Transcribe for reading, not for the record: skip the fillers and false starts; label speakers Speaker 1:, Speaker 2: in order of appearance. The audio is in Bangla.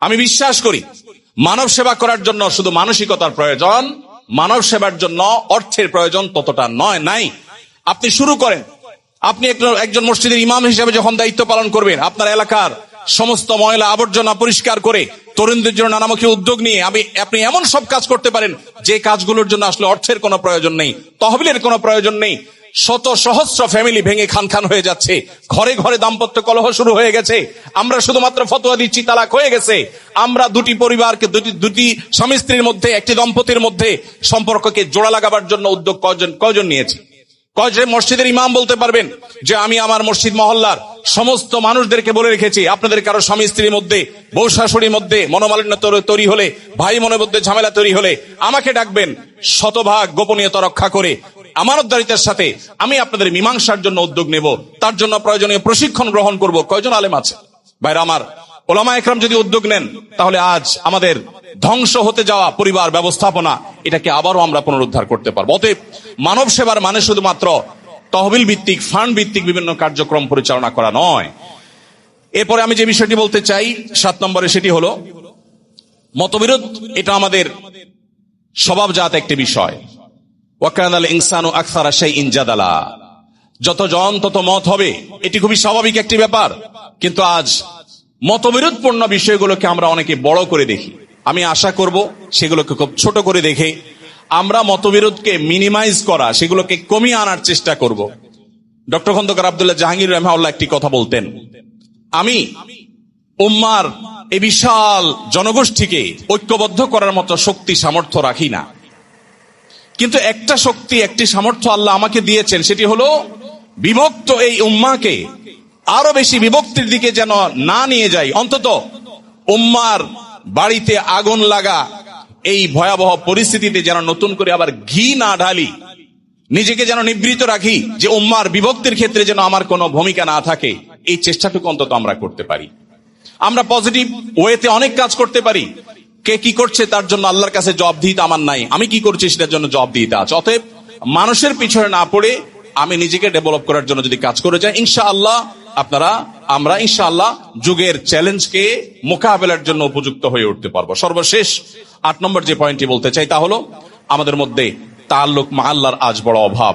Speaker 1: আমি বিশ্বাস করি মানব সেবা করার জন্য শুধু মানসিকতার প্রয়োজন, মানব সেবার জন্য অর্থের প্রয়োজন ততটা নাই। আপনি শুরু করেন, আপনি একজন মসজিদের ইমাম হিসেবে যখন দায়িত্ব পালন করবেন, আপনার এলাকার সমস্ত ময়লা আবর্জনা পরিষ্কার করে তরুণদের জন্য নানামুখী উদ্যোগ নিয়ে আপনি এমন সব কাজ করতে পারেন যে কাজগুলোর জন্য আসলে অর্থের কোনো প্রয়োজন নেই, তহবিলের কোনো প্রয়োজন নেই। শত সহস্র ফ্যামিলি ভেঙে খান হয়ে যাচ্ছে, ঘরে ঘরে দাম্পত্য কলহ শুরু হয়ে গেছে। আমরা শুধুমাত্র ফতোয়া দিচ্ছি তালাক হয়ে গেছে। আমরা দুটি পরিবারকে, দুটি স্বামী স্ত্রীর মধ্যে, একটি দম্পতির মধ্যে সম্পর্ককে জোড়া লাগাবার জন্য উদ্যোগ কয়জন নিয়েছি? কয়জন মসজিদের ইমাম বলতে পারবেন যে আমি আমার মসজিদ মহল্লার সমস্ত মানুষদেরকে বলে রেখেছি, আপনাদের কারো স্বামী স্ত্রীর মধ্যে, বউ শাশুড়ির মধ্যে মনোমালিন্য তৈরি হলে, ভাই মনের মধ্যে ঝামেলা তৈরি হলে আমাকে ডাকবেন, শতভাগ গোপনীয়তা রক্ষা করে আমানতদারিতার সাথে আমি আপনাদের মীমাংসার জন্য উদ্যোগ নেব, তার জন্য প্রয়োজনীয় প্রশিক্ষণ গ্রহণ করব। কয়জন আলেম আছে ভাইরা আমার? ওলামা একরাম যদি উদ্যোগ নেন, তাহলে আজ আমাদের ধ্বংস হতে যাওয়া পরিবার ব্যবস্থাপনা, এটাকে আবারও আমরা পুনরুদ্ধার করতে পারবো। অতএব মানব সেবার মানে শুধুমাত্র তহবিল ভিত্তিক, ফান্ড ভিত্তিক বিভিন্ন কার্যক্রম পরিচালনা করা নয়। এরপরে আমি যে বিষয়টি বলতে চাই 7 নম্বরে, সেটি হলো মতবিরোধ। এটা আমাদের স্বভাবজাত একটি বিষয়। ওয়াকানাল ইনসানু আকসারা শাইইন জাদালা, যতজন তত মত হবে, এটি খুবই স্বাভাবিক একটি ব্যাপার। কিন্তু আজ মতবিরোধপূর্ণ বিষয়গুলোকে আমরা অনেকে বড় করে দেখি। আমি আশা করব সেগুলোকে খুব ছোট করে দেখে আমরা মতবিরোধকে মিনিমাইজ করা, সেগুলোকে কমিয়ে আনার চেষ্টা করব। ডক্টর খন্দকার আব্দুল্লাহ জাহাঙ্গীর রাহিমাহুল্লাহ একটি কথা বলতেন, আমি উম্মার এই বিশাল জনগোষ্ঠীকে ঐক্যবদ্ধ করার মতো শক্তি সামর্থ্য রাখি না, কিন্তু একটা শক্তি, একটি সামর্থ্য আল্লাহ আমাকে দিয়েছেন, সেটি হলো বিভক্ত এই উম্মাকে আরো বেশি বিভক্তির দিকে যেন না নিয়ে যাই। অন্তত উম্মার বাড়িতে আগুন লাগা এই ভয়াবহ পরিস্থিতিতে যেন নতুন করে আবার ঘি না ঢালি, নিজেকে যেন নিবৃত রাখি, যে উম্মার বিভক্তির ক্ষেত্রে যেন আমার কোনো ভূমিকা না থাকে। এই চেষ্টাটুকু অন্তত আমরা করতে পারি। আমরা পজিটিভ ওয়েতে অনেক কাজ করতে পারি। কে কি করছে তার জন্য আল্লাহর কাছে জবাবদিহিতা আমার নাই, আমি কি করছি সেটার জন্য জবাবদিহিতা আছে। অতএব মানুষের পিছনে না পড়ে আমি নিজেকে ডেভেলপ করার জন্য যদি কাজ করে যাই, ইনশাআল্লাহ আমরা ইনশাআল্লাহ যুগের চ্যালেঞ্জকে মোকাবেলার জন্য উপযুক্ত হয়ে উঠতে পারবো। সর্বশেষ 8 নম্বর যে পয়েন্টটি বলতে চাই তা হলো আমাদের মধ্যে তাআল্লুক মা আল্লাহর আজ বড় অভাব।